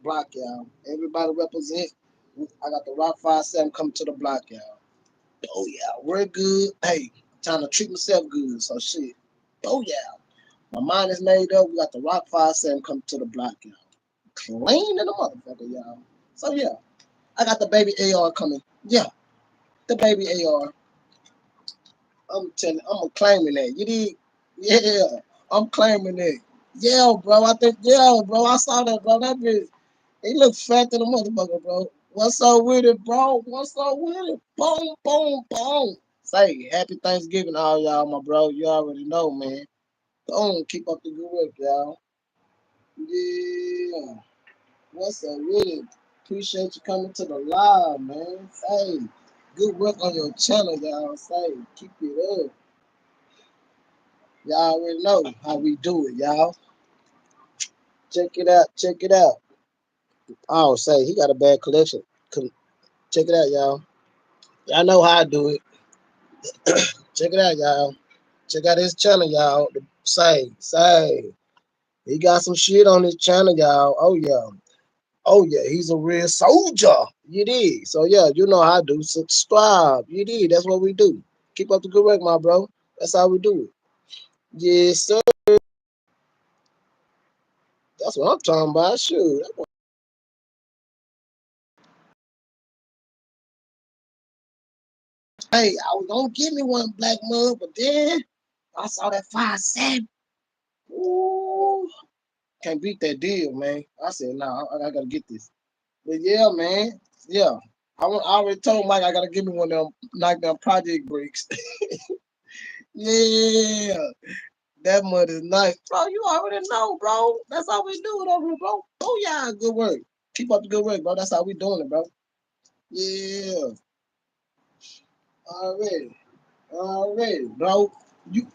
block, y'all. Everybody represent. I got the Rock 5-7 coming to the block, y'all. Oh yeah, we're good. Hey, trying to treat myself good. So shit. Oh yeah. My mind is made up. We got the Rock 5-7 coming to the block, y'all. Clean in the motherfucker, y'all. So yeah. I got the baby AR coming. Yeah. The baby AR. I'm claiming that. You did? Yeah. I'm claiming that. Yeah, bro. I think, yeah, bro. I saw that, bro. That bitch, he look fat to the motherfucker, bro. What's up with it, bro? What's up with it? Boom, boom, boom. Say, happy Thanksgiving, all y'all, my bro. You already know, man. Boom, keep up the good work, y'all. Yeah. What's up with it? Appreciate you coming to the live, man. Say, good work on your channel, y'all. Say, keep it up. Y'all already know how we do it, y'all. Check it out. Check it out. Oh, say, he got a bad collection. Check it out, y'all. Y'all know how I do it. Check it out, y'all. Check out his channel, y'all. Say. He got some shit on his channel, y'all. Oh, yeah. Oh, yeah. He's a real soldier. You did. So, yeah, you know how I do. Subscribe. You did. That's what we do. Keep up the good work, my bro. That's how we do it. Yes, sir. That's what I'm talking about. Shoot. Hey, I was gonna give me one black mug, but then I saw that 5-7. Ooh, can't beat that deal, man. I said, nah, I gotta get this. But yeah, man, yeah. I already told Mike I gotta give me one of them knockdown project breaks. Yeah, that mud is nice, bro. You already know, bro. That's how we do it over here, bro. Oh yeah, good work. Keep up the good work, bro. That's how we doing it, bro. Yeah, already, bro. You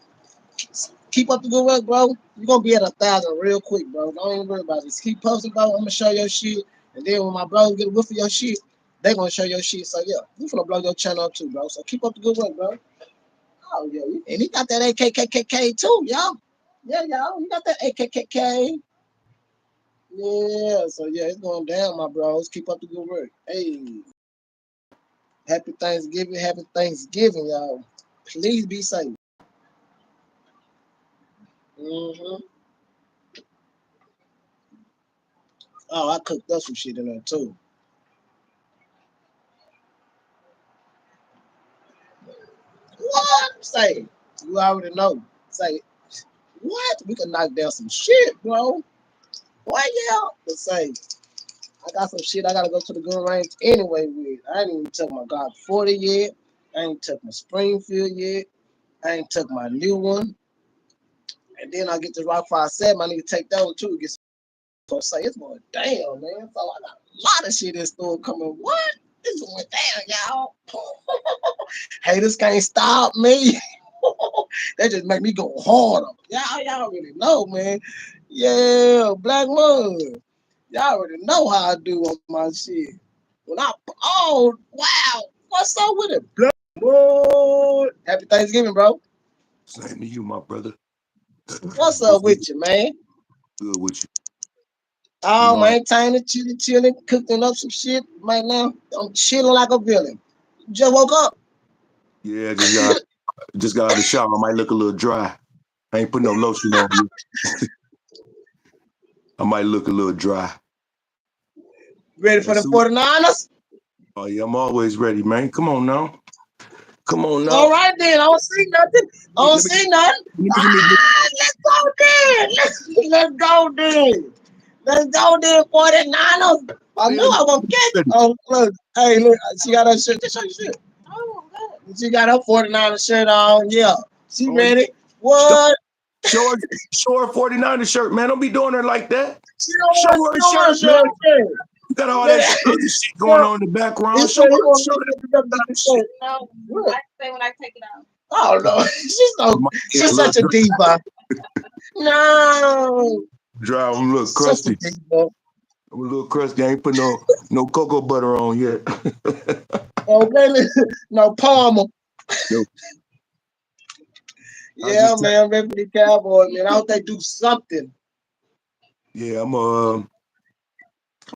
keep up the good work, bro. You're gonna be at 1,000 real quick, bro. Don't even worry about it. Just keep posting, bro. I'm gonna show your shit. And then when my bro get a whiff of your shit, they gonna show your shit. So yeah, we finna blow your channel up too, bro. So keep up the good work, bro. Oh yeah. And he got that AKKK too, y'all. Yeah, y'all. He got that AKKK. Yeah, so yeah, it's going down, my bros. Keep up the good work. Hey, happy Thanksgiving, y'all. Please be safe. hmm Oh, I cooked up some shit in there too. What? Say, you already know. Say, what? We can knock down some shit, bro. What, yeah? But say, I got some shit I gotta go to the gun range anyway with. I ain't even took my God 40 yet. I ain't took my Springfield yet. I ain't took my new one. And then I get the Rock 5-7. I need to take that one too. Get so say it's going down, man. So I got a lot of shit in store coming. What? It's going down, y'all. Haters can't stop me. That just make me go harder. Y'all already know, man. Yeah, Black Mud. Y'all already know how I do on my shit. When I wow, what's up with it, Black Mud? Happy Thanksgiving, bro. Same to you, my brother. What's up with you, man? Good with you. Oh, You know, maintaining, chilling, cooking up some shit right now. I'm chilling like a villain. Just woke up. yeah, just got out of the shower. I might look a little dry. I ain't putting no lotion on you. I might look a little dry. Ready for the That's it. 49ers? Oh yeah, I'm always ready, man. Come on now. Come on All now. right, then. I don't see nothing. I don't Let me, see nothing. let me, Let's go then. Let's go then. Let's go then, 49ers. I knew I was going to catch. ready. Oh, look. Hey, look. She got her shirt. Just show your shirt. Oh, God. She got her 49ers shirt on. Yeah. She Oh, ready. show, What? show her, show her 49er shirt, man. Don't be doing her like that. She don't Show want, her she a don't want shirt, to show man. her shirt. You got all that Yeah. other shit going Yeah. on in the He background. said he want Show to that make the shit. shirt. No, I say when I take it out. Oh no, Might get a she's little such a diva. No, dry. I'm a little such a crusty. diva. I'm a little crusty. I ain't put no cocoa butter on yet. Okay, no Palmer. No, I Yeah, just man, I'm ready for the Cowboys, man. I hope they do something. yeah,